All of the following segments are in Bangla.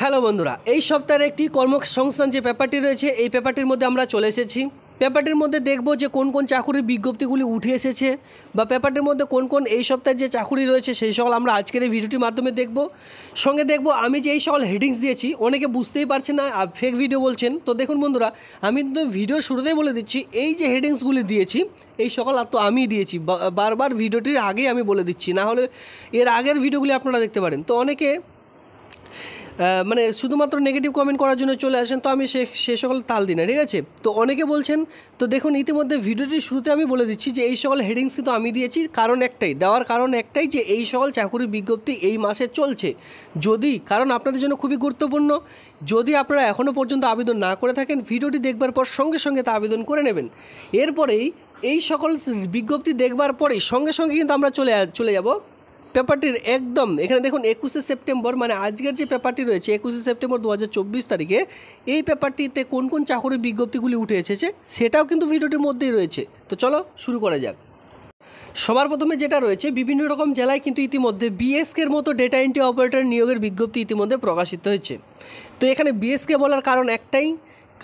হ্যালো বন্ধুরা, এই সপ্তাহের একটি কর্মসংস্থান যে পেপারটি রয়েছে এই পেপারটির মধ্যে আমরা চলে এসেছি। পেপারটির মধ্যে দেখব যে কোন কোন চাকুরির বিজ্ঞপ্তিগুলি উঠে এসেছে বা পেপারটির মধ্যে কোন কোন এই সপ্তাহের যে চাকুরি রয়েছে সেই সকল আমরা আজকের এই ভিডিওটির মাধ্যমে দেখব। সঙ্গে দেখব আমি যে এই সকল হেডিংস দিয়েছি অনেকে বুঝতেই পারছে না, ফেক ভিডিও বলছেন। তো দেখুন বন্ধুরা, আমি কিন্তু ভিডিওর শুরুতেই বলে দিচ্ছি এই যে হেডিংসগুলি দিয়েছি এই সকল তো আমি দিয়েছি, বারবার ভিডিওটির আগেই আমি বলে দিচ্ছি, না হলে এর আগের ভিডিওগুলি আপনারা দেখতে পারেন। তো অনেকে মানে শুধুমাত্র নেগেটিভ কমেন্ট করার জন্য চলে আসেন, তো আমি সে সকল তাল দিই না, ঠিক আছে। তো অনেকে বলছেন, তো দেখুন ইতিমধ্যে ভিডিওটির শুরুতে আমি বলে দিচ্ছি যে এই সকল হেডিংস কিন্তু আমি দিয়েছি দেওয়ার কারণ একটাই যে এই সকল চাকুরির বিজ্ঞপ্তি এই মাসে চলছে। কারণ আপনাদের জন্য খুবই গুরুত্বপূর্ণ, যদি আপনারা এখনও পর্যন্ত আবেদন না করে থাকেন ভিডিওটি দেখবার পর সঙ্গে সঙ্গে তা আবেদন করে নেবেন। এরপরেই এই সকল বিজ্ঞপ্তি দেখবার পরেই সঙ্গে সঙ্গে কিন্তু আমরা চলে যাব পেপারটির একদম এখানে দেখুন 21শে সেপ্টেম্বর, মানে আজকের যে পেপারটি রয়েছে 21শে সেপ্টেম্বর 2024 তারিখে এই পেপারটিতে কোন কোন চাকুরির বিজ্ঞপ্তিগুলি উঠে এসেছে সেটাও কিন্তু ভিডিওটির মধ্যেই রয়েছে। তো চলো শুরু করা যাক। সবার প্রথমে যেটা রয়েছে, বিভিন্ন রকম জেলায় কিন্তু ইতিমধ্যে বিএসকের মতো ডেটা এন্ট্রি অপারেটর নিয়োগের বিজ্ঞপ্তি ইতিমধ্যে প্রকাশিত হয়েছে। তো এখানে বিএসকে বলার কারণ একটাই,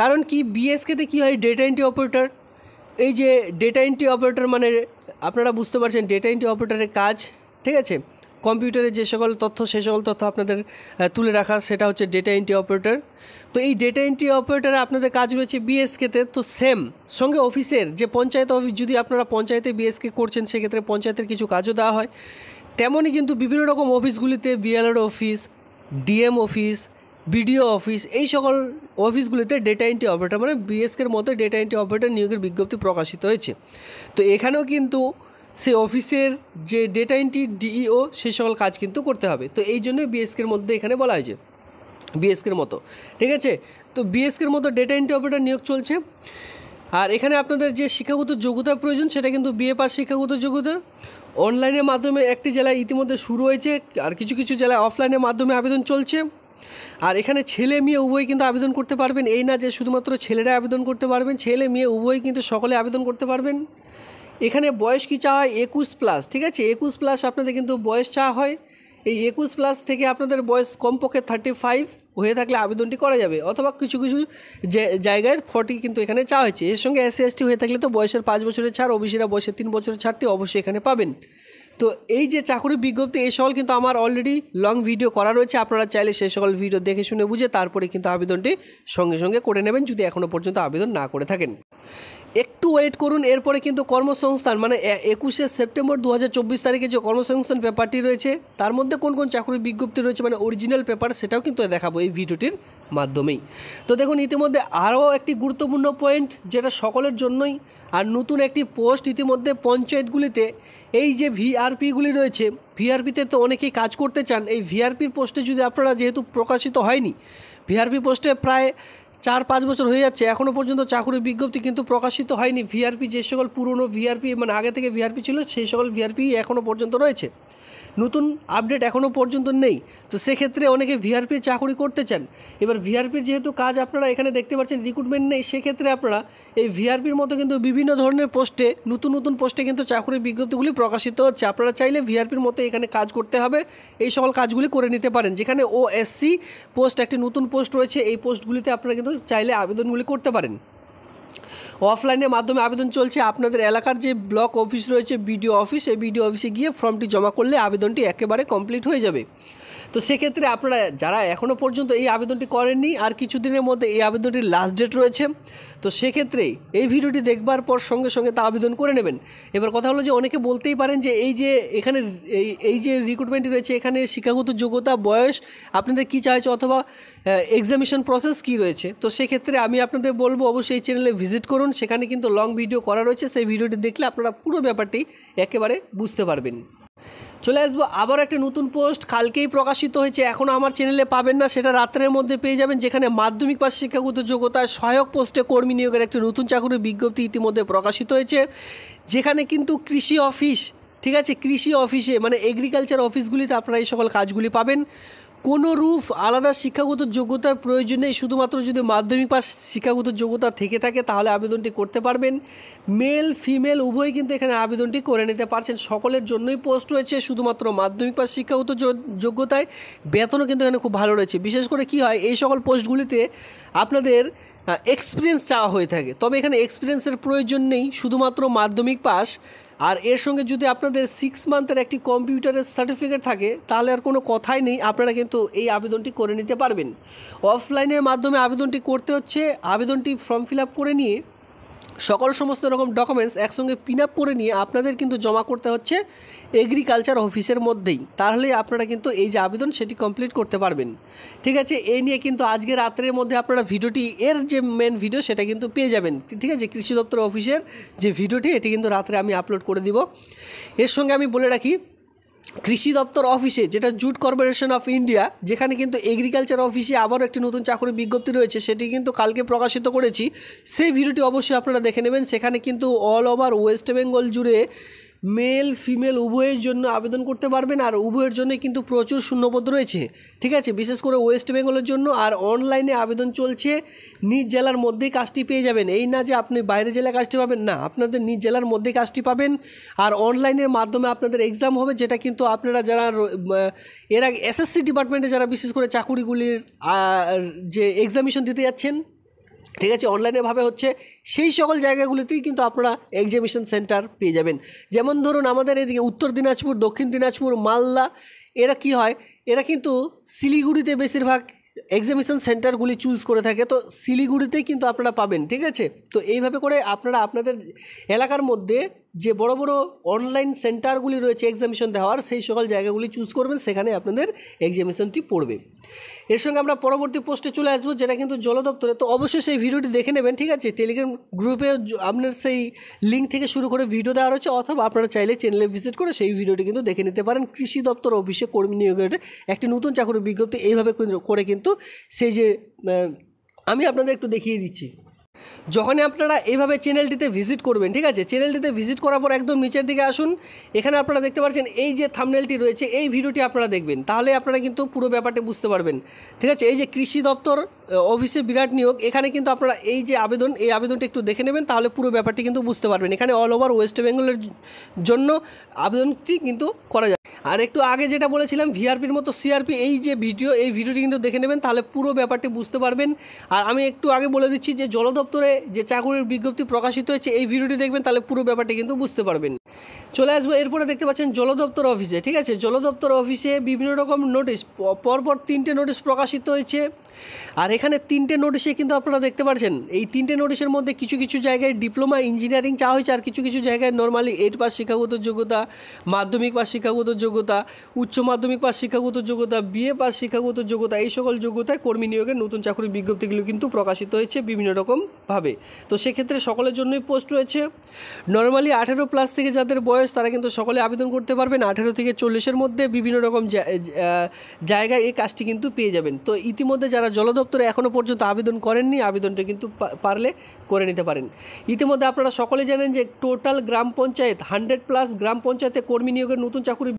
কারণ কি বিএসকেতে কী হয়, ডেটা এন্ট্রি অপারেটর। এই যে ডেটা এন্ট্রি অপারেটর মানে আপনারা বুঝতে পারছেন ডেটা এন্ট্রি অপারেটরের কাজ, ঠিক আছে। কম্পিউটারে যে সকল তথ্য সে সকল তথ্য আপনাদের তুলে রাখা, সেটা হচ্ছে ডেটা এন্ট্রি অপারেটর। তো এই ডেটা এন্ট্রি অপারেটরে আপনাদের কাজ রয়েছে বিএসকেতে। তো সেম সঙ্গে অফিসের যে পঞ্চায়েত অফিস, যদি আপনারা পঞ্চায়েতে বিএসকে করছেন সেক্ষেত্রে পঞ্চায়েতের কিছু কাজও দেওয়া হয়। তেমনই কিন্তু বিভিন্ন রকম অফিসগুলিতে BLR office, DM office, BDO office, এই সকল অফিসগুলিতে ডেটা এন্ট্রি অপারেটর মানে বিএসকের মতো ডেটা এন্ট্রি অপারেটর নিয়োগের বিজ্ঞপ্তি প্রকাশিত হয়েছে। তো এখানেও কিন্তু সে অফিসের যে ডেটা এন্ট্রি ডিইও সে সকল কাজ কিন্তু করতে হবে। তো এই জন্য বিএসকের মধ্যে এখানে বলা হয়েছে বিএসকের মতো, ঠিক আছে। তো বিএসকের মতো ডেটা এন্ট্রি অপারেটর নিয়োগ চলছে। আর এখানে আপনাদের যে শিক্ষাগত যোগ্যতার প্রয়োজন সেটা কিন্তু বিএ পাস শিক্ষাগত যোগ্যতা। অনলাইনের মাধ্যমে একটি জেলায় ইতিমধ্যে শুরু হয়েছে, আর কিছু কিছু জেলায় অফলাইনের মাধ্যমে আবেদন চলছে। আর এখানে ছেলে মেয়ে উভয়ই কিন্তু আবেদন করতে পারবেন, এই না যে শুধুমাত্র ছেলেরা আবেদন করতে পারবেন, ছেলে মেয়ে উভয়ই কিন্তু সকলে আবেদন করতে পারবেন। এখানে বয়স কি চাওয়া হয় 21+, ঠিক আছে। 21+ আপনাদের কিন্তু বয়স চাওয়া হয়। এই 21+ থেকে আপনাদের বয়স কমপক্ষে 35 হয়ে থাকলে আবেদনটি করা যাবে, অথবা কিছু কিছু জায়গায় 40 কিন্তু এখানে চাওয়া হয়েছে। এর সঙ্গে SC/ST হয়ে থাকলে তো বয়সের 5 বছরের ছাড়, ওবিসিরা বয়সের 3 বছরের ছাড়টি অবশ্যই এখানে পাবেন। তো এই যে চাকরির বিজ্ঞপ্তি এই সকল কিন্তু আমার অলরেডি লং ভিডিও করা রয়েছে, আপনারা চাইলে সেই সকল ভিডিও দেখে শুনে বুঝে তারপরে কিন্তু আবেদনটি সঙ্গে সঙ্গে করে নেবেন যদি এখনও পর্যন্ত আবেদন না করে থাকেন। একটু ওয়েট করুন, এরপরে কিন্তু কর্মসংস্থান মানে 21শে সেপ্টেম্বর 2024 তারিখে যে কর্মসংস্থান পেপারটি রয়েছে তার মধ্যে কোন কোন চাকরির বিজ্ঞপ্তি রয়েছে মানে অরিজিনাল পেপার, সেটাও কিন্তু দেখাবো এই ভিডিওটির মাধ্যমেই। তো দেখুন ইতিমধ্যে আরও একটি গুরুত্বপূর্ণ পয়েন্ট যেটা সকলের জন্যই, আর নতুন একটি পোস্ট ইতিমধ্যে পঞ্চায়েতগুলিতে এই যে ভিআরপিগুলি রয়েছে, ভিআরপিতে তো অনেকেই কাজ করতে চান। এই ভিআরপির পোস্টে যদি আপনারা, যেহেতু প্রকাশিত হয়নি, ভিআরপি পোস্টে প্রায় 4-5 বছর হয়ে যাচ্ছে এখনও পর্যন্ত চাকরির বিজ্ঞপ্তি কিন্তু প্রকাশিত হয়নি। ভিআরপি যে সকল পুরনো ভিআরপি মানে আগে থেকে ভিআরপি ছিল সেই সকল ভিআরপি এখনও পর্যন্ত রয়েছে, নতুন আপডেট এখনও পর্যন্ত নেই। তো সেক্ষেত্রে অনেকে ভিআরপির চাকরি করতে চান। এবার ভিআরপির যেহেতু কাজ আপনারা এখানে দেখতে পাচ্ছেন রিক্রুটমেন্ট নেই, সেক্ষেত্রে আপনারা এই ভিআরপির মতো কিন্তু বিভিন্ন ধরনের পোস্টে নতুন পোস্টে কিন্তু চাকরির বিজ্ঞপ্তিগুলি প্রকাশিত হচ্ছে। আপনারা চাইলে ভিআরপির মতো এখানে কাজ করতে হবে এই সকল কাজগুলি করে নিতে পারেন। যেখানে OSC পোস্ট একটি নতুন পোস্ট রয়েছে, এই পোস্টগুলিতে আপনারা কিন্তু চাইলে আবেদনগুলি করতে পারেন। অফলাইনের মাধ্যমে আবেদন চলছে। আপনাদের এলাকার যে ব্লক অফিস রয়েছে বিডিও অফিস, এই বিডিও অফিসে গিয়ে ফর্মটি জমা করলে আবেদনটি একেবারে কমপ্লিট হয়ে যাবে। তো সেক্ষেত্রে আপনারা যারা এখনও পর্যন্ত এই আবেদনটি করেননি, আর কিছুদিনের মধ্যে এই আবেদনটির লাস্ট ডেট রয়েছে, তো সেক্ষেত্রে এই ভিডিওটি দেখবার পর সঙ্গে সঙ্গে তা আবেদন করে নেবেন। এবার কথা হলো যে অনেকে বলতেই পারেন যে এই যে এখানে এই যে রিক্রুটমেন্টটি রয়েছে এখানে শিক্ষাগত যোগ্যতা, বয়স আপনাদের কী চাইছে, অথবা এক্সামিনেশন প্রসেস কী রয়েছে। তো সেক্ষেত্রে আমি আপনাদের বলবো অবশ্যই এই চ্যানেলে ভিজিট করুন, সেখানে কিন্তু লং ভিডিও করা রয়েছে, সেই ভিডিওটি দেখলে আপনারা পুরো ব্যাপারটি একেবারে বুঝতে পারবেন। চলে আসবো আবার একটা নতুন পোস্ট, কালকেই প্রকাশিত হয়েছে, এখনও আমার চ্যানেলে পাবেন না, সেটা রাত্রের মধ্যে পেয়ে যাবেন। যেখানে মাধ্যমিক পাস শিক্ষাগত যোগ্যতায় সহায়ক পোস্টে কর্মী নিয়োগের একটি নতুন চাকরির বিজ্ঞপ্তি ইতিমধ্যে প্রকাশিত হয়েছে। যেখানে কিন্তু কৃষি অফিস, ঠিক আছে, কৃষি অফিসে মানে এগ্রিকালচার অফিসগুলিতে আপনারা এই সকল কাজগুলি পাবেন। কোনো রূপ আলাদা শিক্ষাগত যোগ্যতার প্রয়োজন নেই, শুধুমাত্র যদি মাধ্যমিক পাস শিক্ষাগত যোগ্যতা থেকে থাকে তাহলে আবেদনটি করতে পারবেন। মেল ফিমেল উভয়ই কিন্তু এখানে আবেদনটি করে নিতে পারছেন। সকলের জন্যই পোস্ট রয়েছে, শুধুমাত্র মাধ্যমিক পাস শিক্ষাগত যোগ্যতায়। বেতনও কিন্তু এখানে খুব ভালো রয়েছে। বিশেষ করে কি হয়, এই সকল পোস্টগুলিতে আপনাদের এক্সপিরিয়েন্স চাওয়া হয়ে থাকে, তবে এখানে এক্সপিরিয়েন্সের প্রয়োজন নেই, শুধুমাত্র মাধ্যমিক পাস। আর এর সঙ্গে যদি আপনাদের 6 মান্থের একটি কম্পিউটারের সার্টিফিকেট থাকে তাহলে আর কোনো কথাই নেই, আপনারা কিন্তু এই আবেদনটি করে নিতে পারবেন। অফলাইনের মাধ্যমে আবেদনটি করতে হচ্ছে। আবেদনটি ফর্ম ফিল আপ করে নিয়ে সমস্ত রকম ডকুমেন্টস একসঙ্গে পিন আপ করে নিয়ে আপনাদের কিন্তু জমা করতে হচ্ছে এগ্রিকালচার অফিসের মধ্যেই। তাহলে আপনারা কিন্তু এই যে আবেদন সেটি কমপ্লিট করতে পারবেন। ঠিক আছে, এই নিয়ে কিন্তু আজকে রাত্রের মধ্যে আপনারা ভিডিওটি, এর যে মেন ভিডিও সেটা কিন্তু পেয়ে যাবেন। ঠিক আছে, কৃষি দপ্তর অফিসের যে ভিডিওটি এটি কিন্তু রাত্রে আমি আপলোড করে দিব। এর সঙ্গে আমি বলে রাখি, কৃষি দপ্তর অফিসে, যেটা জুট কর্পোরেশন অফ ইন্ডিয়া, যেখানে কিন্তু এগ্রিকালচার অফিসে আবারও একটি নতুন চাকরির বিজ্ঞপ্তি রয়েছে, সেটি কিন্তু কালকে প্রকাশিত করেছি। সেই ভিডিওটি অবশ্যই আপনারা দেখে নেবেন। সেখানে কিন্তু অল ওভার ওয়েস্ট বেঙ্গল জুড়ে মেল ফিমেল উভয়ের জন্য আবেদন করতে পারবেন, আর উভয়ের জন্যই কিন্তু প্রচুর শূন্যপদ রয়েছে। ঠিক আছে, বিশেষ করে ওয়েস্ট বেঙ্গলের জন্য। আর অনলাইনে আবেদন চলছে, নিজ জেলার মধ্যেই কাজটি পেয়ে যাবেন। এই না যে আপনি বাইরে জেলায় কাজটি পাবেন, না, আপনাদের নিজ জেলার মধ্যেই কাজটি পাবেন। আর অনলাইনের মাধ্যমে আপনাদের এক্সাম হবে, যেটা কিন্তু আপনারা যারা এর আগে এসএসসি ডিপার্টমেন্টে যারা বিশেষ করে চাকুরিগুলির যে এক্সামিনেশন দিতে যাচ্ছেন, ঠিক আছে, অনলাইনেভাবে হচ্ছে, সেই সকল জায়গাগুলিতেই কিন্তু আপনারা এক্সামিনেশন সেন্টার পেয়ে যাবেন। যেমন ধরুন আমাদের এদিকে উত্তর দিনাজপুর, দক্ষিণ দিনাজপুর, মালদা, এরা কি হয়, এরা কিন্তু শিলিগুড়িতে বেশিরভাগ এক্সামিনেশন সেন্টারগুলি চুজ করে থাকে, তো শিলিগুড়িতেই কিন্তু আপনারা পাবেন। ঠিক আছে, তো এইভাবে করে আপনারা আপনাদের এলাকার মধ্যে যে বড় বড় অনলাইন সেন্টারগুলি রয়েছে এক্সামিনেশন দেওয়ার, সেই সকল জায়গাগুলি চুজ করবেন, সেখানে আপনাদের এক্সামিনেশনটি পড়বে। এর সঙ্গে আমরা পরবর্তী পোস্টে চলে আসবো, যেটা কিন্তু জল দপ্তরে। তো অবশ্যই সেই ভিডিওটি দেখে নেবেন। ঠিক আছে, টেলিগ্রাম গ্রুপে আপনার সেই লিঙ্ক থেকে শুরু করে ভিডিও দেওয়া রয়েছে, অথবা আপনারা চাইলে চ্যানেলে ভিজিট করে সেই ভিডিওটি কিন্তু দেখে নিতে পারেন। কৃষি দপ্তর অফিসে কর্মী নিয়োগের একটি নতুন চাকরির বিজ্ঞপ্তি এইভাবে করে কিন্তু সেই যে আমি আপনাদের একটু দেখিয়ে দিচ্ছি। যখনই আপনারা এইভাবে চ্যানেলটিতে ভিজিট করবেন, ঠিক আছে, চ্যানেলটিতে ভিজিট করার পর একদম নিচের দিকে আসুন। এখানে আপনারা দেখতে পাচ্ছেন এই যে থাম্বনেলটি রয়েছে, এই ভিডিওটি আপনারা দেখবেন, তাহলে আপনারা কিন্তু পুরো ব্যাপারটা বুঝতে পারবেন। ঠিক আছে, এই যে কৃষি দপ্তর অফিসে বিরাট নিয়োগ, এখানে কিন্তু আপনারা এই যে আবেদন, এই আবেদনটি একটু দেখে নেবেন, তাহলে পুরো ব্যাপারটি কিন্তু বুঝতে পারবেন। এখানে অল ওভার ওয়েস্ট বেঙ্গলের জন্য আবেদনটি কিন্তু করা যায়। আর একটু আগে যেটা বলেছিলাম ভিআরপির মতো সিআরপি, এই যে ভিডিও, এই ভিডিওটি কিন্তু দেখে নেবেন, তাহলে পুরো ব্যাপারটি বুঝতে পারবেন। আর আমি একটু আগে বলে দিচ্ছি যে জল দপ্তরে যে চাকরির বিজ্ঞপ্তি প্রকাশিত হয়েছে, এই ভিডিওটি দেখবেন, তাহলে পুরো ব্যাপারটি কিন্তু বুঝতে পারবেন। চলে আসবো এরপরে, দেখতে পাচ্ছেন জল দপ্তর অফিসে। ঠিক আছে, জল দপ্তর অফিসে বিভিন্ন রকম নোটিশ, পরপর 3টে নোটিশ প্রকাশিত হয়েছে। আর এখানে 3টে নোটিশে কিন্তু আপনারা দেখতে পাচ্ছেন, এই 3টে নোটিশের মধ্যে কিছু কিছু জায়গায় ডিপ্লোমা ইঞ্জিনিয়ারিং চাওয়া হয়েছে, আর কিছু কিছু জায়গায় নর্মালি 8 পাস শিক্ষাগত যোগ্যতা, মাধ্যমিক পাস শিক্ষাগত যোগ্যতা, উচ্চ মাধ্যমিক পাস শিক্ষাগত যোগ্যতা, বিএ পাস শিক্ষাগত যোগ্যতা, এই সকল যোগ্যতায় কর্মী নিয়োগের নতুন চাকরির বিজ্ঞপ্তিগুলো কিন্তু প্রকাশিত হয়েছে বিভিন্ন রকমভাবে। তো সেক্ষেত্রে সকলের জন্যই পোস্ট রয়েছে। নর্মালি 18+ থেকে যাদের বয়স, তারা কিন্তু সকলে আবেদন করতে পারবেন। 18 থেকে 40-এর মধ্যে বিভিন্ন রকম জায়গায় এই কাজটি কিন্তু পেয়ে যাবেন। তো ইতিমধ্যে যারা জল দপ্তরে এখনও পর্যন্ত আবেদন করেননি, আবেদনটা কিন্তু পারলে করে নিতে পারেন। ইতিমধ্যে আপনারা সকলে জানেন যে টোটাল গ্রাম পঞ্চায়েত 100+ গ্রাম পঞ্চায়েতে কর্মী নিয়োগের নতুন চাকরি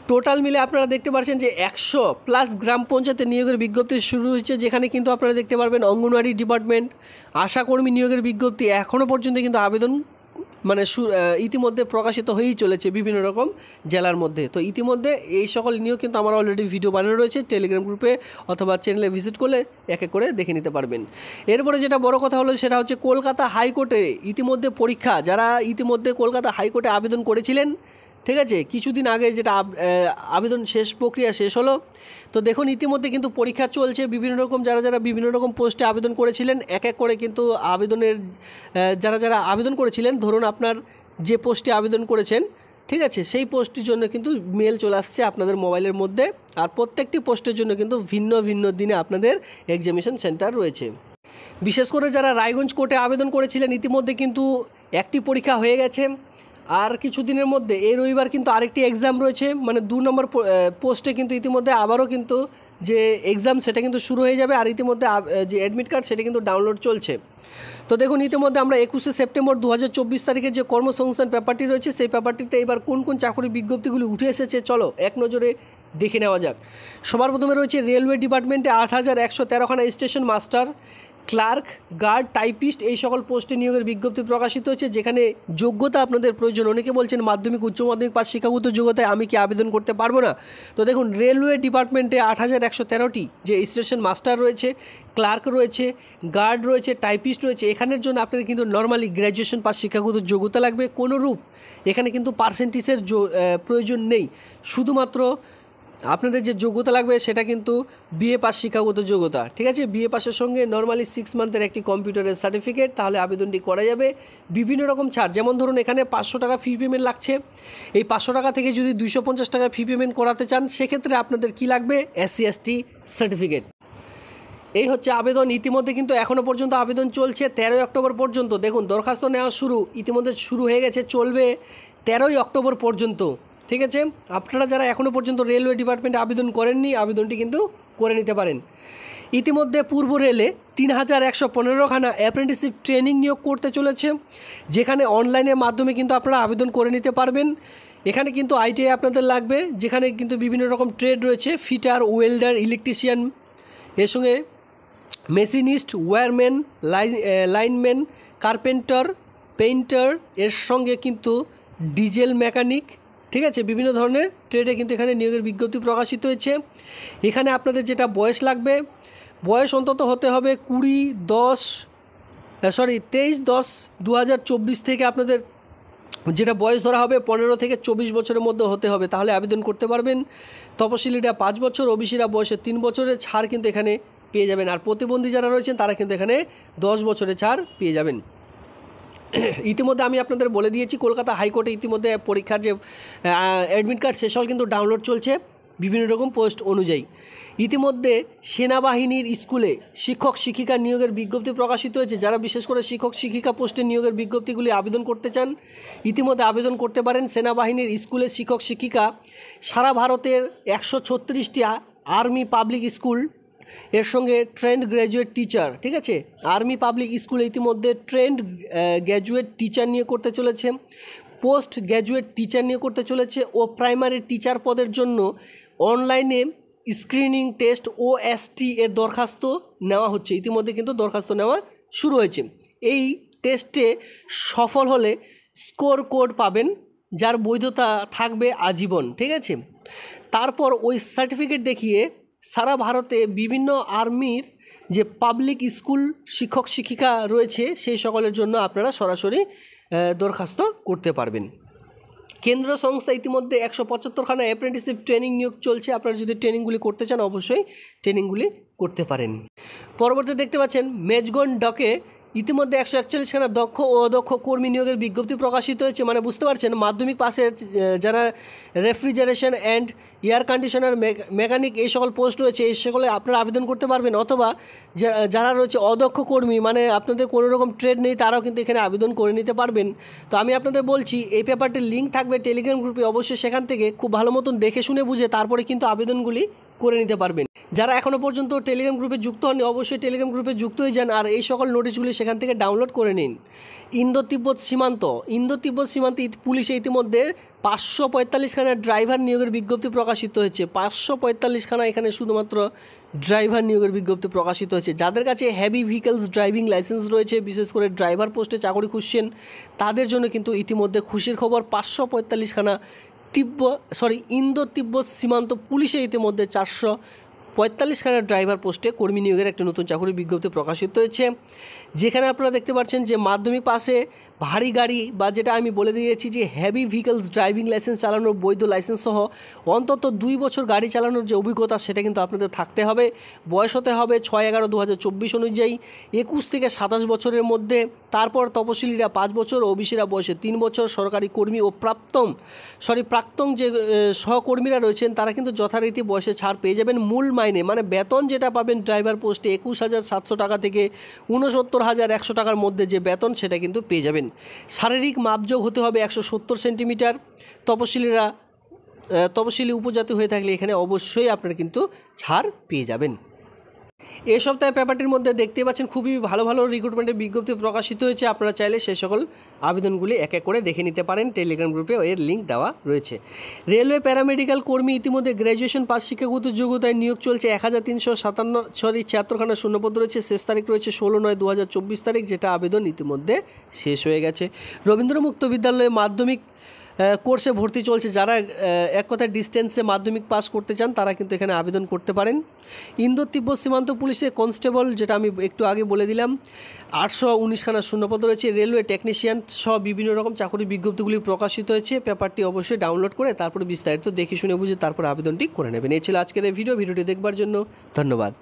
টোটাল মিলে আপনারা দেখতে পাচ্ছেন যে 100+ গ্রাম পঞ্চায়েতে নিয়োগের বিজ্ঞপ্তি শুরু হয়েছে, যেখানে কিন্তু আপনারা দেখতে পারবেন অঙ্গনওয়াড়ি ডিপার্টমেন্ট, আশাকর্মী নিয়োগের বিজ্ঞপ্তি এখনও পর্যন্ত কিন্তু আবেদন ইতিমধ্যে প্রকাশিত হয়েই চলেছে বিভিন্ন রকম জেলার মধ্যে। তো ইতিমধ্যে এই সকল নিয়োগ কিন্তু আমার অলরেডি ভিডিও বানানো রয়েছে, টেলিগ্রাম গ্রুপে অথবা চ্যানেলে ভিজিট করলে এক এক করে দেখে নিতে পারবেন। এরপরে যেটা বড় কথা হলো সেটা হচ্ছে কলকাতা হাইকোর্টে ইতিমধ্যে পরীক্ষা, যারা ইতিমধ্যে কলকাতা হাইকোর্টে আবেদন করেছিলেন, ঠিক আছে, কিছুদিন আগে যেটা আবেদন শেষ প্রক্রিয়া শেষ হলো, তো দেখুন ইতিমধ্যে কিন্তু পরীক্ষা চলছে বিভিন্ন রকম, যারা বিভিন্ন রকম পোস্টে আবেদন করেছিলেন, এক এক করে কিন্তু আবেদনের যারা আবেদন করেছিলেন, ধরুন আপনার যে পোস্টে আবেদন করেছেন, ঠিক আছে, সেই পোস্টের জন্য কিন্তু মেল চলে আসছে আপনাদের মোবাইলের মধ্যে। আর প্রত্যেকটি পোস্টের জন্য কিন্তু ভিন্ন ভিন্ন দিনে আপনাদের এক্সামিনেশন সেন্টার রয়েছে। বিশেষ করে যারা রায়গঞ্জ কোর্টে আবেদন করেছিলেন, ইতিমধ্যে কিন্তু একটি পরীক্ষা হয়ে গেছে। আর কিছুদিনের মধ্যে এই রবিবার কিন্তু আরেকটি এক্সাম রয়েছে, মানে 2 নম্বর পোস্টে কিন্তু ইতিমধ্যে আবারও কিন্তু যে এক্সাম সেটা কিন্তু শুরু হয়ে যাবে। আর ইতিমধ্যে যে অ্যাডমিট কার্ড সেটা কিন্তু ডাউনলোড চলছে। তো দেখুন ইতিমধ্যে আমরা 21শে সেপ্টেম্বর 2024 তারিখে যে কর্মসংস্থান পেপারটি রয়েছে, সেই পেপারটিতে এবার কোন কোন চাকরির বিজ্ঞপ্তিগুলি উঠে এসেছে চলো এক নজরে দেখে নেওয়া যাক। সবার প্রথমে রয়েছে রেলওয়ে ডিপার্টমেন্টে 8113খানা station master, clerk, guard, typist এই সকল পোস্টে নিয়োগের বিজ্ঞপ্তি প্রকাশিত হয়েছে, যেখানে যোগ্যতা আপনাদের প্রয়োজন। অনেকে বলছেন মাধ্যমিক উচ্চ মাধ্যমিক পাস শিক্ষাগত যোগ্যতায় আমি কি আবেদন করতে পারবো না? তো দেখুন, রেলওয়ে ডিপার্টমেন্টে 8113টি যে স্টেশন মাস্টার রয়েছে, ক্লার্ক রয়েছে, গার্ড রয়েছে, টাইপিস্ট রয়েছে, এখানের জন্য আপনাদের কিন্তু নর্মালি গ্র্যাজুয়েশন পাস শিক্ষাগত যোগ্যতা লাগবে। কোনোরূপ এখানে কিন্তু পার্সেন্টেজের প্রয়োজন নেই, শুধুমাত্র আপনাদের যে যোগ্যতা লাগবে সেটা কিন্তু বিএ পাস শিক্ষাগত যোগ্যতা। ঠিক আছে, বিএ পাসের সঙ্গে নর্মালি 6 মান্থের একটি কম্পিউটারের সার্টিফিকেট, তাহলে আবেদনটি করা যাবে। বিভিন্ন রকম ছাড়, যেমন ধরুন এখানে 500 টাকা ফি পেমেন্ট লাগছে। এই 500 টাকা থেকে যদি 250 টাকা ফি পেমেন্ট করাতে চান, সেক্ষেত্রে আপনাদের কি লাগবে? SC/ST certificate. এই হচ্ছে আবেদন। ইতিমধ্যে কিন্তু এখনও পর্যন্ত আবেদন চলছে 13 অক্টোবর পর্যন্ত। দেখুন, দরখাস্ত নেওয়া ইতিমধ্যে শুরু হয়ে গেছে, চলবে 13 অক্টোবর পর্যন্ত। ঠিক আছে, আপনারা যারা এখনও পর্যন্ত রেলওয়ে ডিপার্টমেন্টে আবেদন করেননি, আবেদনটি কিন্তু করে নিতে পারেন। ইতিমধ্যে পূর্ব রেলে 3115খানা অ্যাপ্রেন্টিসশিপ ট্রেনিং নিয়োগ করতে চলেছে, যেখানে অনলাইনের মাধ্যমে কিন্তু আপনারা আবেদন করে নিতে পারবেন। এখানে কিন্তু ITI আপনাদের লাগবে, যেখানে কিন্তু বিভিন্ন রকম ট্রেড রয়েছে, ফিটার, ওয়েল্ডার, ইলেকট্রিশিয়ান, এর সঙ্গে machinist, wireman, lineman, carpenter, painter, এর সঙ্গে কিন্তু ডিজেল মেকানিক। ঠিক আছে, বিভিন্ন ধরনের ট্রেডে কিন্তু এখানে নিয়োগের বিজ্ঞপ্তি প্রকাশিত হয়েছে। এখানে আপনাদের যেটা বয়স লাগবে, বয়স অন্তত হতে হবে 23/10/2024 থেকে আপনাদের যেটা বয়স ধরা হবে 15 থেকে 24 বছরের মধ্যে হতে হবে, তাহলে আবেদন করতে পারবেন। তপশিলিরা 5 বছর, ওবিসিরা বয়সে 3 বছরের ছাড় কিন্তু এখানে পেয়ে যাবেন। আর প্রতিবন্ধী যারা রয়েছেন তারা কিন্তু এখানে 10 বছরের ছাড় পেয়ে যাবেন। ইতিমধ্যে আমি আপনাদের বলে দিয়েছি, কলকাতা হাইকোর্টে ইতিমধ্যে পরীক্ষার যে অ্যাডমিট কার্ড সে সকল কিন্তু ডাউনলোড চলছে বিভিন্ন রকম পোস্ট অনুযায়ী। ইতিমধ্যে সেনাবাহিনীর স্কুলে শিক্ষক শিক্ষিকা নিয়োগের বিজ্ঞপ্তি প্রকাশিত হয়েছে। যারা বিশেষ করে শিক্ষক শিক্ষিকা পোস্টে নিয়োগের বিজ্ঞপ্তিগুলি আবেদন করতে চান, ইতিমধ্যে আবেদন করতে পারেন। সেনাবাহিনীর স্কুলে শিক্ষক শিক্ষিকা, সারা ভারতের 136টি আর্মি পাবলিক স্কুল, এর সঙ্গে ট্রেন্ড গ্র্যাজুয়েট টিচার। ঠিক আছে, আর্মি পাবলিক স্কুলে ইতিমধ্যে ট্রেন্ড গ্র্যাজুয়েট টিচার নিয়ে করতে চলেছে, পোস্ট গ্র্যাজুয়েট টিচার নিয়ে করতে চলেছে ও প্রাইমারি টিচার পদের জন্য অনলাইনে স্ক্রিনিং টেস্ট OST এর দরখাস্ত নেওয়া হচ্ছে। ইতিমধ্যে কিন্তু দরখাস্ত নেওয়া শুরু হয়েছে। এই টেস্টে সফল হলে স্কোর কোড পাবেন, যার বৈধতা থাকবে আজীবন। ঠিক আছে, তারপর ওই সার্টিফিকেট দেখিয়ে সারা ভারতে বিভিন্ন আর্মির যে পাবলিক স্কুল শিক্ষক শিক্ষিকা রয়েছে সেই সকলের জন্য আপনারা সরাসরি দরখাস্ত করতে পারবেন। কেন্দ্র সংস্থা ইতিমধ্যে 175খানা অ্যাপ্রেন্টিসশিপ ট্রেনিং নিয়োগ চলছে। আপনারা যদি ট্রেনিংগুলি করতে চান অবশ্যই ট্রেনিংগুলি করতে পারেন। পরবর্তীতে দেখতে পাচ্ছেন মেজগন ডকে ইতিমধ্যে 141খানা দক্ষ ও অদক্ষ কর্মী নিয়োগের বিজ্ঞপ্তি প্রকাশিত হয়েছে। মানে বুঝতে পারছেন, মাধ্যমিক পাশের যারা refrigeration and air conditioner mechanic এই সকল পোস্ট রয়েছে, এই সকলে আপনারা আবেদন করতে পারবেন। অথবা যারা রয়েছে অদক্ষ কর্মী, মানে আপনাদের কোনো রকম ট্রেড নেই, তারাও কিন্তু এখানে আবেদন করে নিতে পারবেন। তো আমি আপনাদের বলছি, এই পেপারটির লিঙ্ক থাকবে টেলিগ্রাম গ্রুপে, অবশ্যই সেখান থেকে খুব ভালো মতন দেখে শুনে বুঝে তারপরে কিন্তু আবেদনগুলি করে নিতে পারবেন। যারা এখনও পর্যন্ত টেলিগ্রাম গ্রুপে যুক্ত হননি, অবশ্যই টেলিগ্রাম গ্রুপে যুক্ত হয়ে যান আর এই সকল নোটিশগুলি সেখান থেকে ডাউনলোড করে নিন। ইন্দো তিব্বত সীমান্ত পুলিশে ইতিমধ্যে 545খানা ড্রাইভার নিয়োগের বিজ্ঞপ্তি প্রকাশিত হয়েছে। 545খানা এখানে শুধুমাত্র ড্রাইভার নিয়োগের বিজ্ঞপ্তি প্রকাশিত হয়েছে। যাদের কাছে হেভি ভেহিকলস ড্রাইভিং লাইসেন্স রয়েছে, বিশেষ করে ড্রাইভার পোস্টে চাকরি খুঁজছেন, তাদের জন্য কিন্তু ইতিমধ্যে খুশির খবর, 545খানা ইন্দো তিব্বত সীমান্ত পুলিশে ইতিমধ্যে 445খানা ড্রাইভার পোস্টে কর্মী নিয়োগের একটা নতুন চাকরি বিজ্ঞপ্তি প্রকাশিত হয়েছে। যেখানে আপনারা দেখতে পাচ্ছেন যে মাধ্যমিক পাশে ভারী গাড়ি বা যেটা আমি বলে দিয়েছি যে হেভি ভেহিকলস ড্রাইভিং লাইসেন্স চালানোর বৈধ লাইসেন্স সহ অন্তত 2 বছর গাড়ি চালানোর যে অভিজ্ঞতা সেটা কিন্তু আপনাদের থাকতে হবে। বয়স হতে হবে 6/11/2024 অনুযায়ী 21 থেকে 27 বছরের মধ্যে। তারপর তপশিলীরা 5 বছর, ওবিসিরা বয়সে 3 বছর, সরকারি কর্মী ও প্রাক্তন যে সহকর্মীরা রয়েছেন তারা কিন্তু যথারীতি বয়সে ছাড় পেয়ে যাবেন। মূল মাইনে মানে বেতন যেটা পাবেন ড্রাইভার পোস্টে 21,700 টাকা থেকে 69,100 টাকার মধ্যে যে বেতন সেটা কিন্তু পেয়ে যাবেন। শারীরিক মাপযোগ হতে হবে 170 সেন্টিমিটার। তপশিলি উপজাতি হয়ে থাকলে এখানে অবশ্যই আপনারা কিন্তু ছাড় পেয়ে যাবেন। এই সপ্তাহে পেপারটির মধ্যে দেখতে পাচ্ছেন খুবই ভালো ভালো রিক্রুটমেন্টের বিজ্ঞপ্তি প্রকাশিত হয়েছে। আপনারা চাইলে সেই সকল আবেদনগুলি এক এক করে দেখে নিতে পারেন। টেলিগ্রাম গ্রুপে এর লিঙ্ক দেওয়া রয়েছে। রেলওয়ে প্যারামেডিক্যাল কর্মী ইতিমধ্যে গ্র্যাজুয়েশন পাস শিক্ষাগত যোগ্যতায় নিয়োগ চলছে। 1357 শূন্যপদ রয়েছে। শেষ তারিখ রয়েছে 16/9/2024 তারিখ, যেটা আবেদন ইতিমধ্যে শেষ হয়ে গেছে। রবীন্দ্র মুক্ত বিদ্যালয়ে মাধ্যমিক কোর্সে ভর্তি চলছে। যারা এক কথায় ডিস্টেন্সে মাধ্যমিক পাস করতে চান তারা কিন্তু এখানে আবেদন করতে পারেন। ইন্দো তিব্বত সীমান্ত পুলিশে কনস্টেবল, যেটা আমি একটু আগে বলে দিলাম, 819 শূন্যপদ রয়েছে। রেলওয়ে টেকনিশিয়ান সহ বিভিন্ন রকম চাকরি বিজ্ঞপ্তিগুলি প্রকাশিত হয়েছে। পেপারটি অবশ্যই ডাউনলোড করে তারপরে বিস্তারিত দেখে শুনে বুঝে তারপর আবেদনটি করে নেবেন। এই ছিল আজকের এই ভিডিওটি দেখবার জন্য ধন্যবাদ।